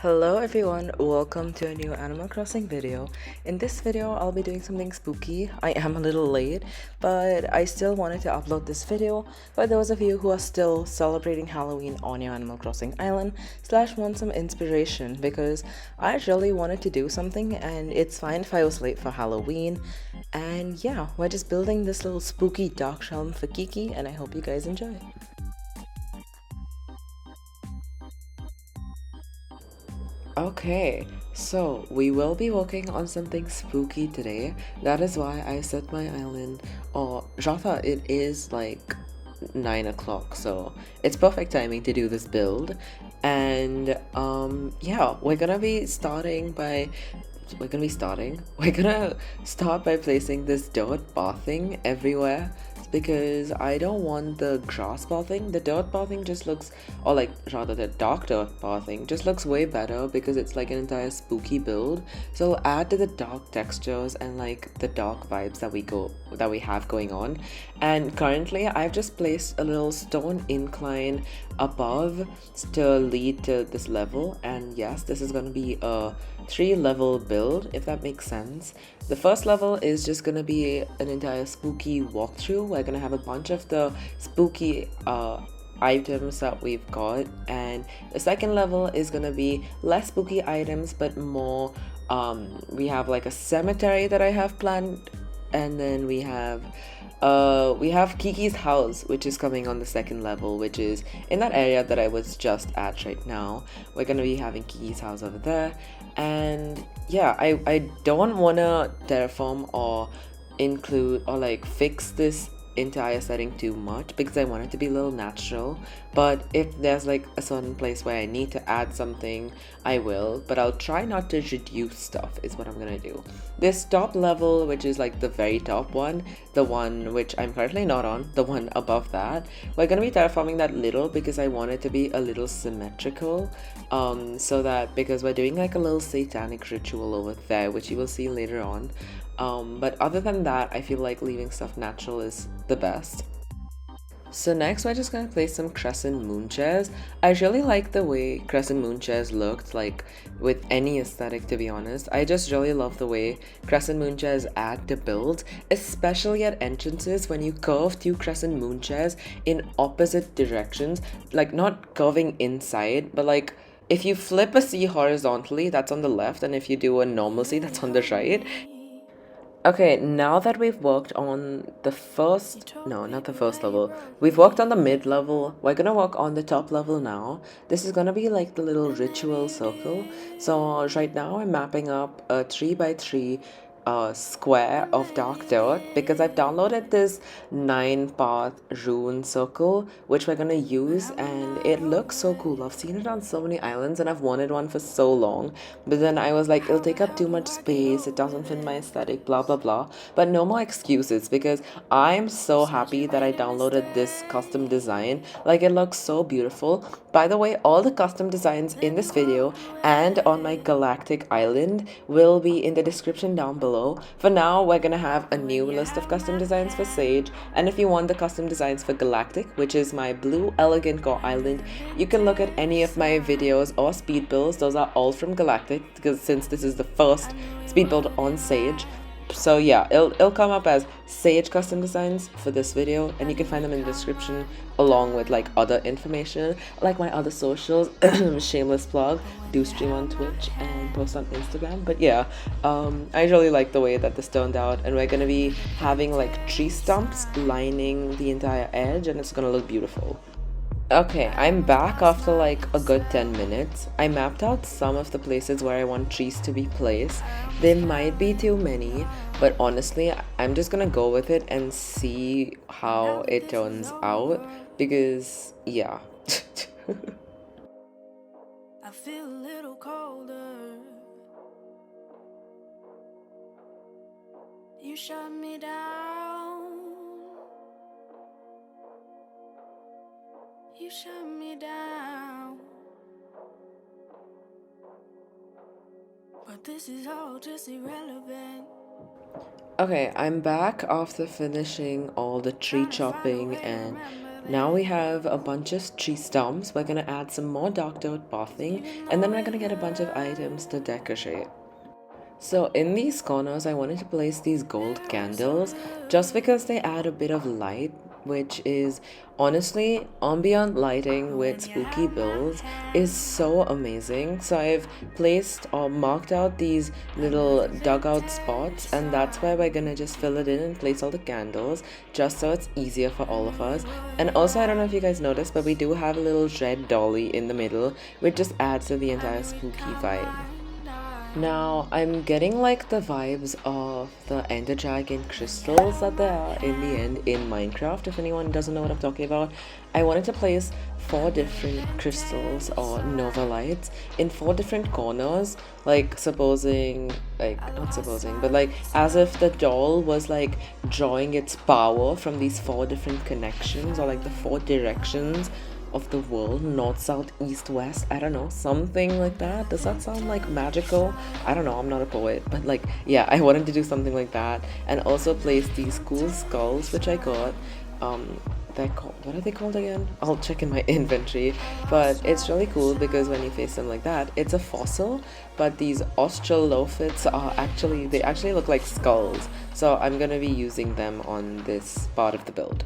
Hello everyone, welcome to a new Animal Crossing video. In this video, I'll be doing something spooky. I am a little late, but I still wanted to upload this video for those of you who are still celebrating Halloween on your Animal Crossing island / want some inspiration because I really wanted to do something and it's fine if I was late for Halloween. And yeah, we're just building this little spooky dark realm for Kiki and I hope you guys enjoy. Okay, so we will be working on something spooky today. That is why I set my island, or rather, it is like 9 o'clock, so it's perfect timing to do this build. And yeah, we're gonna start by placing this dirt bathing everywhere because I don't want the grass bathing. The dirt bathing just looks, or like rather the dark dirt bathing just looks way better because it's like an entire spooky build. So it'll add to the dark textures and like the dark vibes that we have going on. And currently I've just placed a little stone incline above to lead to this level, and yes, this is going to be a 3-level build, if that makes sense. The first level is just going to be an entire spooky walkthrough. We're going to have a bunch of the spooky items that we've got, and the second level is going to be less spooky items but more we have like a cemetery that I have planned, and then we have Kiki's house, which is coming on the second level, which is in that area that I was just at right now. We're gonna be having Kiki's house over there, and yeah, I don't wanna terraform or include or like fix this entire setting too much because I want it to be a little natural. But if there's like a certain place where I need to add something, I will, but I'll try not to reduce stuff is what I'm gonna do. This top level, which is like the very top one, the one which I'm currently not on, the one above that, we're gonna be terraforming that little because I want it to be a little symmetrical, so that because we're doing like a little satanic ritual over there, which you will see later on. But other than that, I feel like leaving stuff natural is the best. So next we're just gonna place some crescent moon chairs. I really like the way crescent moon chairs looked, like with any aesthetic, to be honest. I just really love the way crescent moon chairs add to builds, especially at entrances when you curve 2 crescent moon chairs in opposite directions, like not curving inside, but like if you flip a C horizontally, that's on the left, and if you do a normal C, that's on the right. Okay, now that we've worked on the first, no, not the first level, we've worked on the mid level, we're gonna work on the top level now. This is gonna be like the little ritual circle. So right now I'm mapping up a 3x3 square of dark dirt because I've downloaded this 9-path rune circle which we're gonna use, and it looks so cool. I've seen it on so many islands and I've wanted one for so long, but then I was like, it'll take up too much space, it doesn't fit my aesthetic, blah blah blah. But no more excuses because I'm so happy that I downloaded this custom design. Like, it looks so beautiful. By the way, all the custom designs in this video and on my galactic island will be in the description down below. For now, we're gonna have a new list of custom designs for Sage, and if you want the custom designs for Galactic, which is my blue elegant core island, you can look at any of my videos or speed builds. Those are all from Galactic because since this is the first speed build on Sage. So yeah, it'll come up as Sage custom designs for this video, and you can find them in the description along with like other information like my other socials. Shameless plug, do stream on Twitch and post on Instagram. But yeah, I really like the way that this turned out, and we're gonna be having like tree stumps lining the entire edge, and it's gonna look beautiful. Okay, I'm back after like a good 10 minutes. I mapped out some of the places where I want trees to be placed. There might be too many, but honestly, I'm just gonna go with it and see how it turns out because, yeah. I feel a little colder. You shut me down. You shut me down. But this is all just irrelevant. Okay, I'm back after finishing all the tree chopping and Now we have a bunch of tree stumps. We're gonna add some more dark dirt pathing, and then we're gonna get a bunch of items to decorate. So in these corners, I wanted to place these gold candles just because they add a bit of light, which is honestly ambient lighting with spooky builds is so amazing. So I've placed or marked out these little dugout spots, and that's where we're gonna just fill it in and place all the candles just so it's easier for all of us. And also, I don't know if you guys noticed, but we do have a little red dolly in the middle, which just adds to the entire spooky vibe. Now, I'm getting like the vibes of the ender dragon crystals that there are in the end in Minecraft. If anyone doesn't know what I'm talking about, I wanted to place 4 different crystals or nova lights in 4 different corners, like not supposing, but like as if the doll was like drawing its power from these 4 different connections, or like the 4 directions of the world: north, south, east, west. I don't know, something like that. Does that sound like magical? I don't know, I'm not a poet, but like, yeah, I wanted to do something like that. And also place these cool skulls which I got. They're called, what are they called again? I'll check in my inventory. But it's really cool because when you face them like that, it's a fossil, but these australopiths are they actually look like skulls. So I'm gonna be using them on this part of the build.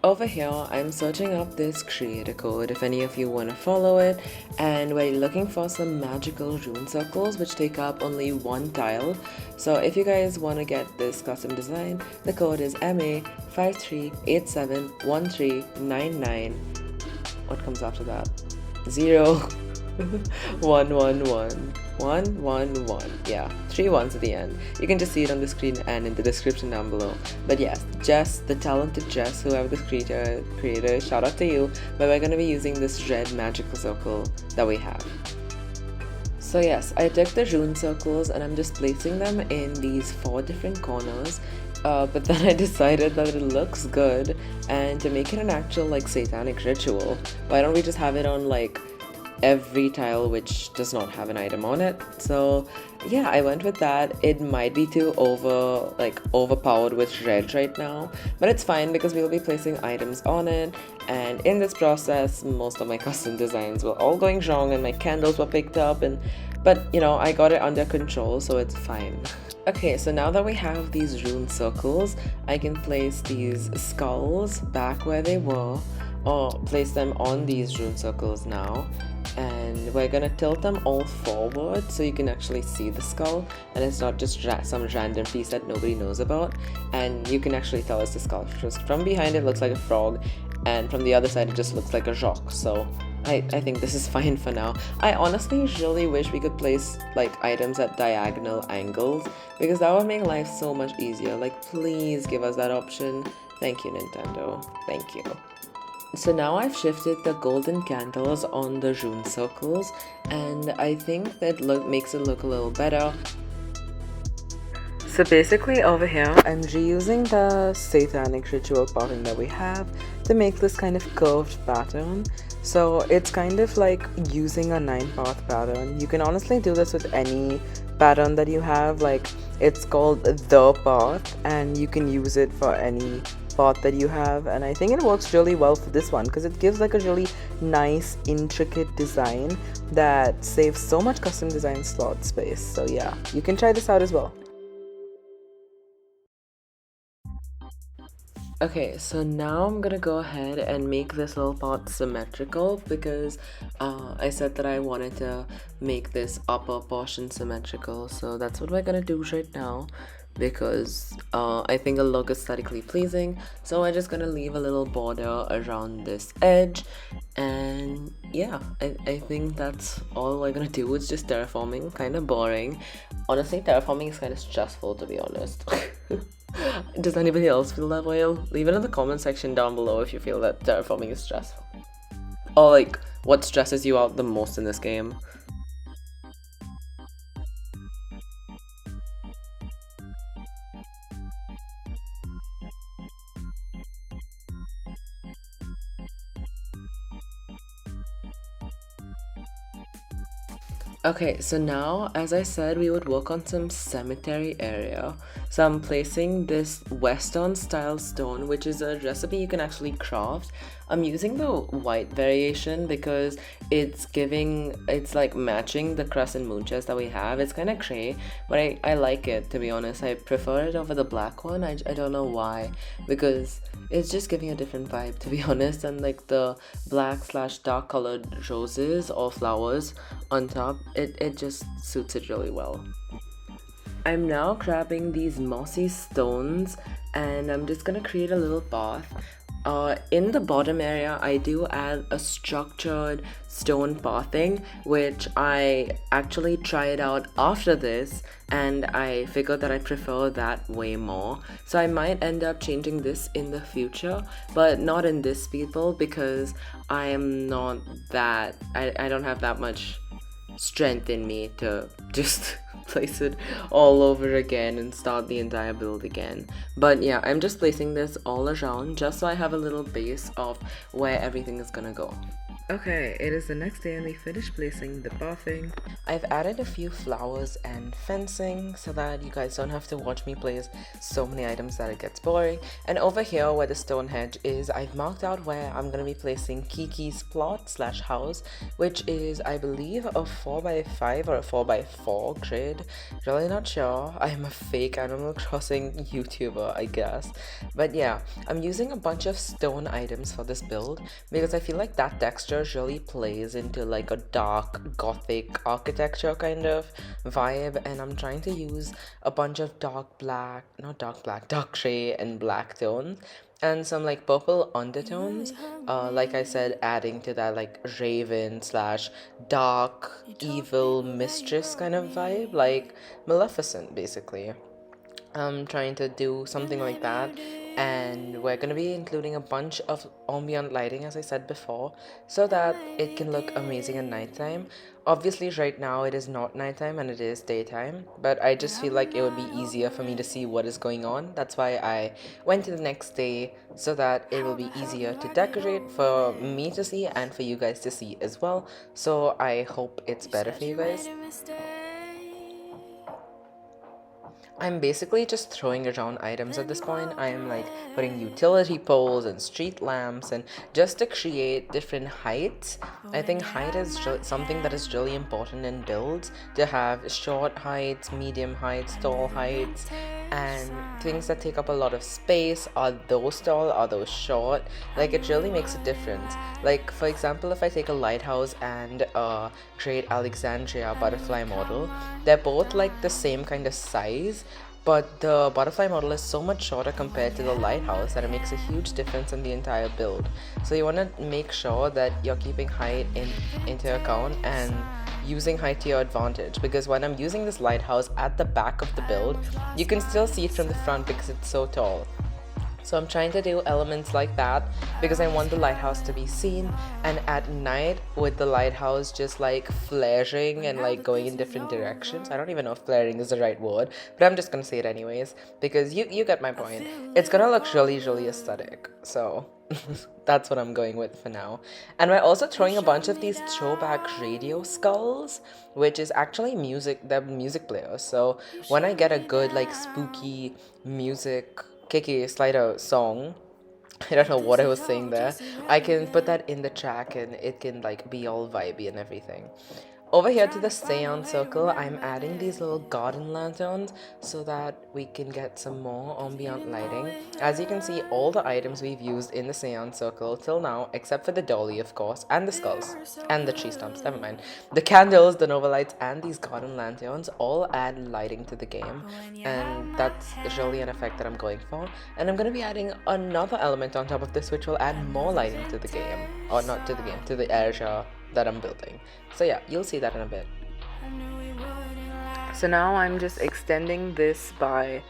Over here, I'm searching up this creator code if any of you want to follow it, and we're looking for some magical rune circles which take up only 1 tile. So if you guys want to get this custom design, the code is MA53871399. What comes after that? 111. Yeah, 3 ones at the end. You can just see it on the screen and in the description down below. But yes, Jess, the talented Jess, whoever this creator, shout out to you. But we're gonna be using this red magical circle that we have. So yes, I took the rune circles and I'm just placing them in these 4 different corners. But then I decided that it looks good, and to make it an actual like satanic ritual, why don't we just have it on like every tile which does not have an item on it? So yeah, I went with that. It might be too overpowered with red right now, but it's fine because we will be placing items on it, and in this process most of my custom designs were all going wrong and my candles were picked up, but you know, I got it under control, so it's fine. Okay, so now that we have these rune circles, I can place these skulls back where they were, or place them on these rune circles now, and we're gonna tilt them all forward so you can actually see the skull and it's not just some random piece that nobody knows about, and you can actually tell it's a skull. Just from behind it looks like a frog, and from the other side it just looks like a rock. So I think this is fine for now. I honestly really wish we could place like items at diagonal angles, because that would make life so much easier. Like, please give us that option. Thank you, Nintendo. Thank you. So now I've shifted the golden candles on the rune circles, and I think that makes it look a little better. So basically over here, I'm reusing the satanic ritual pattern that we have to make this kind of curved pattern. So it's kind of like using a 9-path pattern. You can honestly do this with any pattern that you have. Like, it's called the path, and you can use it for any path that you have, and I think it works really well for this one because it gives like a really nice intricate design that saves so much custom design slot space. So yeah, you can try this out as well. Okay, so now I'm gonna go ahead and make this little part symmetrical because I said that I wanted to make this upper portion symmetrical. So that's what we're gonna do right now, because I think it'll look aesthetically pleasing. So we're just gonna leave a little border around this edge, and yeah, I think that's all we're gonna do. It's just terraforming, kind of boring. Honestly, terraforming is kind of stressful, to be honest. Does anybody else feel that way? Leave it in the comment section down below if you feel that terraforming is stressful, or like what stresses you out the most in this game. Okay, so now, as I said, we would work on some cemetery area. So I'm placing this Western style stone, which is a recipe you can actually craft. I'm using the white variation because it's like matching the crescent moon chest that we have. It's kind of gray, but I like it, to be honest. I prefer it over the black one. I don't know why, because it's just giving a different vibe, to be honest. And like the black slash dark colored roses or flowers on top, it just suits it really well. I'm now grabbing these mossy stones and I'm just gonna create a little path. In the bottom area, I do add a structured stone pathing, which I actually tried out after this, and I figured that I prefer that way more. So I might end up changing this in the future, but not in this speed build because I am not that, I don't have that much strength in me to just place it all over again and start the entire build again. But yeah, I'm just placing this all around just so I have a little base of where everything is gonna go. Okay, it is the next day and we finished placing the pathing. I've added a few flowers and fencing so that you guys don't have to watch me place so many items that it gets boring. And over here where the stone hedge is, I've marked out where I'm going to be placing Kiki's plot slash house, which is, I believe, a 4x5 or a 4x4 grid. Really not sure. I'm a fake Animal Crossing YouTuber, I guess. But yeah, I'm using a bunch of stone items for this build because I feel like that texture really plays into like a dark gothic architecture kind of vibe, and I'm trying to use a bunch of dark gray and black tones and some like purple undertones, like I said, adding to that like raven slash dark evil mistress kind of vibe, like Maleficent basically. I'm trying to do something like that, and we're going to be including a bunch of ambient lighting, as I said before, so that it can look amazing at nighttime. Obviously right now it is not nighttime and it is daytime, but I just feel like it would be easier for me to see what is going on. That's why I went to the next day, so that it will be easier to decorate for me to see and for you guys to see as well. So I hope it's better for you guys. I'm basically just throwing around items at this point. I am like putting utility poles and street lamps and just to create different heights. I think height is something that is really important in builds, to have short heights, medium heights, tall heights, and things that take up a lot of space. Are those tall, are those short? Like it really makes a difference. Like for example, if I take a lighthouse and a great Alexandria butterfly model, they're both like the same kind of size, but the butterfly model is so much shorter compared to the lighthouse that it makes a huge difference in the entire build. So you want to make sure that you're keeping height into account and using height to your advantage, because when I'm using this lighthouse at the back of the build, you can still see it from the front because it's so tall. So I'm trying to do elements like that because I want the lighthouse to be seen, and at night with the lighthouse just like flaring and like going in different directions. I don't even know if flaring is the right word, but I'm just gonna say it anyways because you get my point. It's gonna look really, really aesthetic. So that's what I'm going with for now. And we're also throwing a bunch of these throwback radio skulls, which is actually the music players. So when I get a good like spooky music 𝙃𝙖𝙬𝙠𝙨 song, I don't know what I was saying there, I can put that in the track and it can like be all vibey and everything. Over here to the seance circle, I'm adding these little garden lanterns so that we can get some more ambient lighting. As you can see, all the items we've used in the seance circle till now, except for the dolly of course, and the skulls, and the tree stumps, never mind. The candles, the nova lights, and these garden lanterns all add lighting to the game, and that's really an effect that I'm going for. And I'm going to be adding another element on top of this which will add more lighting to the game, or not to the game, to the area that I'm building. So yeah, you'll see that in a bit. So now I'm just extending this by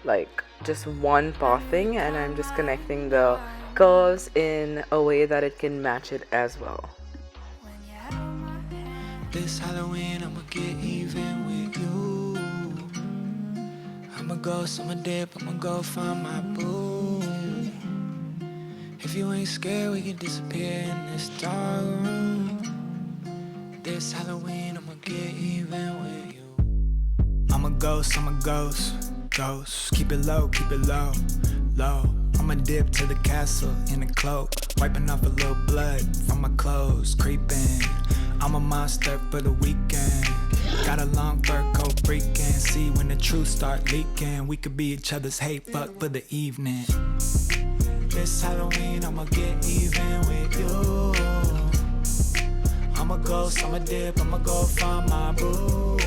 like just one pathing, and I'm just connecting the curves in a way that it can match it as well. This Halloween I'ma get even with you. I'ma go, I'ma dip, I'ma go find my boo. If you ain't scared, we can disappear in this dark room. This Halloween I'ma get even with you. I'm a ghost, ghost. Keep it low, low. I'ma dip to the castle in a cloak, wiping off a little blood from my clothes, creeping. I'm a monster for the weekend. Got a long fur coat freaking. See when the truth start leaking. We could be each other's hate fuck for the evening. This Halloween I'ma get even with you. I'm a ghost, I'm a dip, I'ma go find my boo.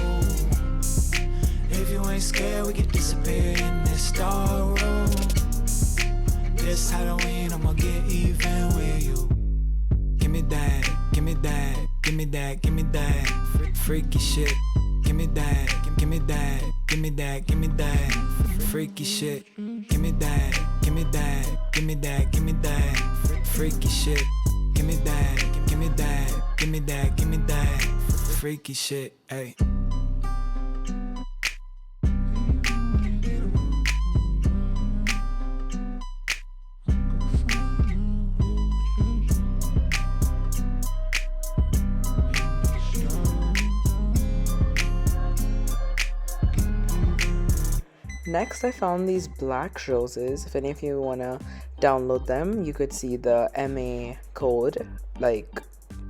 If you ain't scared, we can disappear in this dark room. This Halloween I'ma get even with you. Give me that, give me that, give me that, give me that freaky shit. Give me that, give me that, give me that, give me that freaky shit. Give me that, give me that, give me that, give me that freaky shit. Give me that, give me that, give me that, give me that freaky shit. Hey. Next, I found these black roses. If any of you want to download them, you could see the MA code like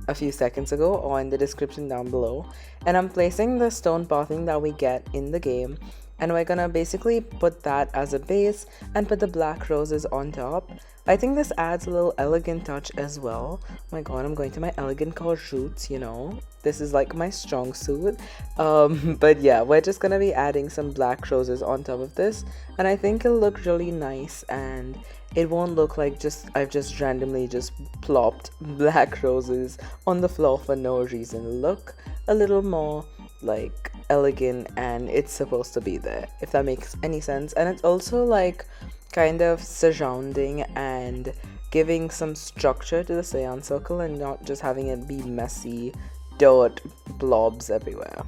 a few seconds ago or in the description down below. And I'm placing the stone pathing that we get in the game, and we're gonna basically put that as a base and put the black roses on top. I think this adds a little elegant touch as well. Oh my god, I'm going to my elementalcore roots, you know. This is like my strong suit. But yeah, we're just gonna be adding some black roses on top of this, and I think it'll look really nice, and it won't look like I've just randomly just plopped black roses on the floor for no reason. Look a little more like elegant, and it's supposed to be there, if that makes any sense. And it's also like kind of surrounding and giving some structure to the seance circle and not just having it be messy dirt blobs everywhere.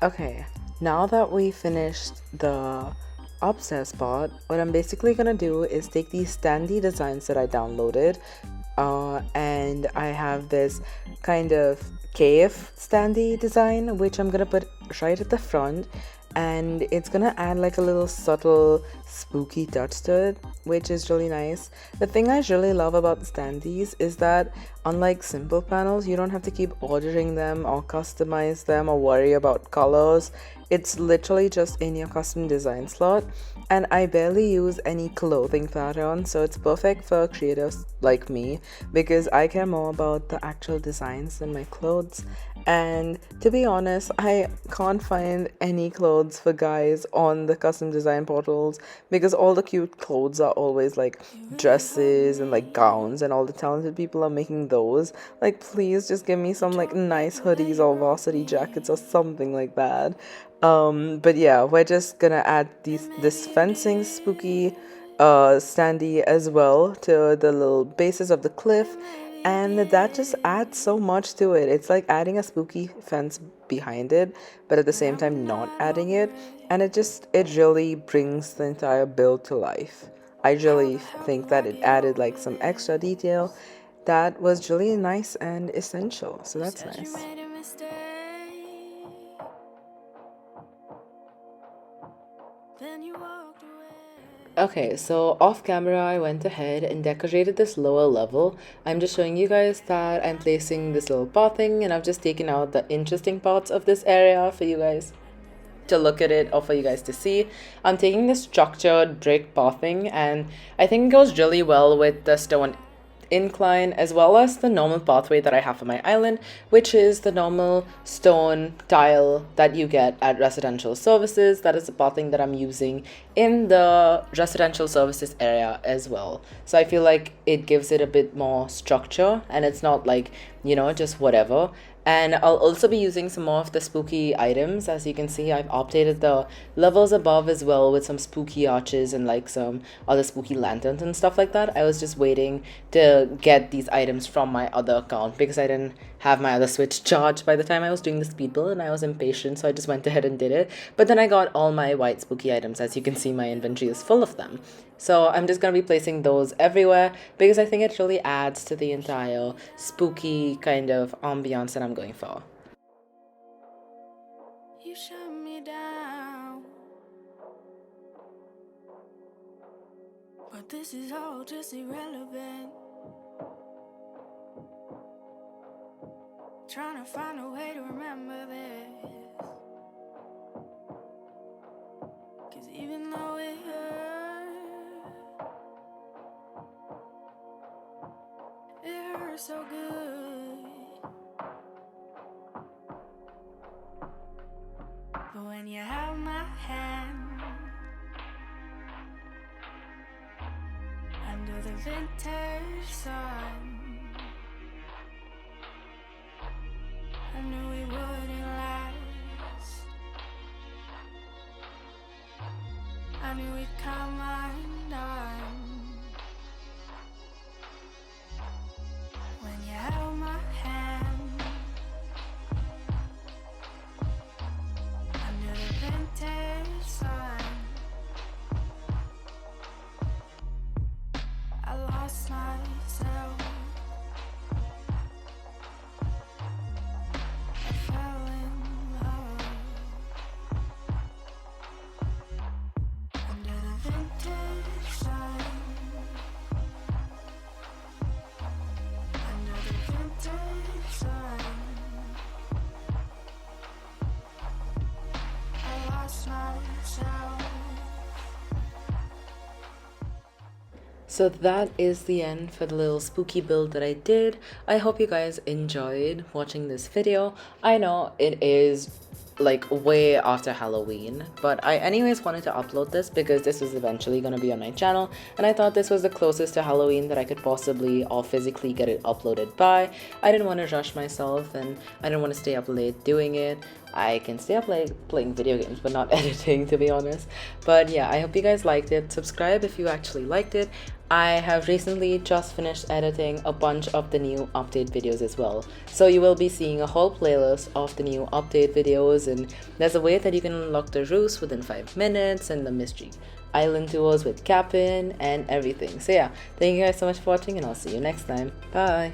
Okay, now that we finished the upstairs part, what I'm basically gonna do is take these standee designs that I downloaded, and I have this kind of cave standee design which I'm gonna put right at the front, and it's gonna add like a little subtle spooky touch to it, which is really nice. The thing I really love about the standees is that unlike simple panels, you don't have to keep ordering them or customize them or worry about colors. It's literally just in your custom design slot, and I barely use any clothing pattern, so it's perfect for creatives like me because I care more about the actual designs than my clothes. And to be honest, I can't find any clothes for guys on the custom design portals because all the cute clothes are always like dresses and like gowns, and all the talented people are making those. Like, please just give me some like nice hoodies or varsity jackets or something like that. But yeah, we're just gonna add this fencing spooky standee as well to the little bases of the cliff, and that just adds so much to it. It's like adding a spooky fence behind it, but at the same time not adding it, and it really brings the entire build to life. I really think that it added like some extra detail that was really nice and essential, so that's nice. Okay, so off camera I went ahead and decorated this lower level. I'm just showing you guys that I'm placing this little pathing, and I've just taken out the interesting parts of this area for you guys. to look at it or for you guys to see, I'm taking the structured brick pathing, and I think it goes really well with the stone incline as well as the normal pathway that I have for my island, which is the normal stone tile that you get at residential services. That is the pathing that I'm using in the residential services area as well. So I feel like it gives it a bit more structure and it's not like, you know, just whatever. And I'll also be using some more of the spooky items. As you can see, I've updated the levels above as well with some spooky arches and like some other spooky lanterns and stuff like that. I was just waiting to get these items from my other account because I didn't have my other Switch charged by the time I was doing the speed build, and I was impatient, so I just went ahead and did it. But then I got all my white spooky items. As you can see, my inventory is full of them. So I'm just going to be placing those everywhere because I think it really adds to the entire spooky kind of ambiance that I'm going for. You shut me down, but this is all just irrelevant. Trying to find a way to remember this, 'cause even though it hurts so good. But when you have my hand under the vintage sun, I knew we wouldn't last. I knew we'd come undone. When you held my hand under the vintage sun, I lost myself. I fell in love under the vintage sun. Under the vintage sun, I lost myself. So that is the end for the little spooky build that I did. I hope you guys enjoyed watching this video. I know it is like way after Halloween, but I anyways wanted to upload this because this is eventually going to be on my channel, and I thought this was the closest to Halloween that I could possibly or physically get it uploaded by. I didn't want to rush myself and I didn't want to stay up late doing it. I can stay up late playing video games but not editing, to be honest. But yeah, I hope you guys liked it. Subscribe if you actually liked it. I have recently just finished editing a bunch of the new update videos as well. So you will be seeing a whole playlist of the new update videos, and there's a way that you can unlock the roost within 5 minutes and the mystery island tours with Cap'n and everything. So yeah, thank you guys so much for watching, and I'll see you next time. Bye!